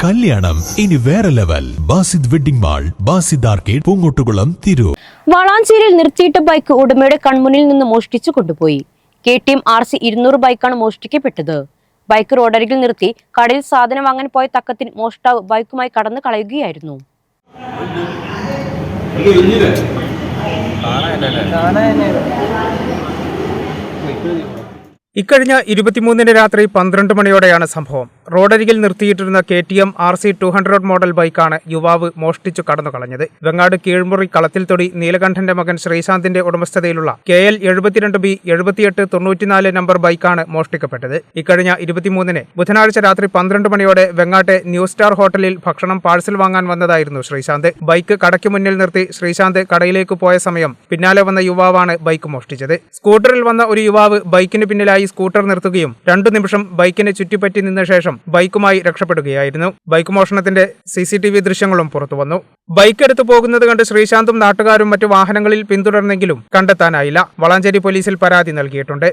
കല്യാണം ഇനി വേറെ level. Basid wedding mall, Basid arcade, Poongottukulam, Tirur. വളാഞ്ചേരിയിൽ നിർത്തിയിട്ട ബൈക്ക് ഉടമയുടെ കൺമുന്നിൽ നിന്ന് മോഷ്ടിച്ചു കൊണ്ടുപോയി. KTM RC 200 ബൈക്കാണ് മോഷ്ടിക്കപ്പെട്ടത്. ബൈക്ക് റോഡരികിൽ നിർത്തി കടയിൽ സാധനം വാങ്ങാൻ പോയ തക്കത്തിൽ മോഷ്ടാവ് ബൈക്കുമായി കടന്നു കളയുകയായിരുന്നു. ഇക്കഴിഞ്ഞ 23-ന് രാത്രി 12 മണിയോടെയാണ് സംഭവം. റോഡരികിൽ നിർത്തിയിട്ടിരുന്ന KTM RC 200 മോഡൽ ബൈക്കാണ് യുവാവ് മോഷ്ടിച്ചു കടന്നു കളഞ്ഞത്. വെങ്ങാട് കീഴ്മുറി കളത്തിൽത്തൊടി നീലകണ്ഠന്റെ മകൻ ശ്രീശാന്തിന്റെ ഉടമസ്ഥതയിലുള്ള KL 72B 7894 നമ്പർ ബൈക്കാണ് മോഷ്ടിക്കപ്പെട്ടത്. ഇക്കഴിഞ്ഞ 23-ന് ബുധനാഴ്ച രാത്രി 12 മണിയോടെ വെങ്ങാട്ടെ ന്യൂ സ്റ്റാർ ഹോട്ടലിൽ ഭക്ഷണം പാഴ്സൽ വാങ്ങാൻ വന്നതായിരുന്നു ശ്രീശാന്ത്. ബൈക്ക് കടയ്ക്ക് മുന്നിൽ നിർത്തി ശ്രീശാന്ത് കടയിലേക്ക് പോയ സമയം പിന്നാലെ വന്ന യുവാവാണ് ബൈക്ക് മോഷ്ടിച്ചത്. സ്കൂട്ടറിൽ വന്ന ഒരു യുവാവ് ബൈക്കിന് പിന്നിലായി സ്കൂട്ടർ നിർത്തുകയും 2 നിമിഷം ബൈക്കിനെ ചുറ്റിപ്പറ്റി നിന്ന ശേഷം ബൈക്കുമായി രക്ഷപ്പെടുകയായിരുന്നു. ബൈക്ക് മോഷണത്തിന്റെ CCTV ദൃശ്യങ്ങളും പുറത്തുവന്നു. ബൈക്ക് എടുത്തു പോകുന്നത് കണ്ട് ശ്രീശാന്തും നാട്ടുകാരും മറ്റു വാഹനങ്ങളിൽ പിന്തുടർന്നെങ്കിലും കണ്ടെത്താനായില്ല. വളാഞ്ചേരി പോലീസിൽ പരാതി നൽകിയിട്ടുണ്ട്.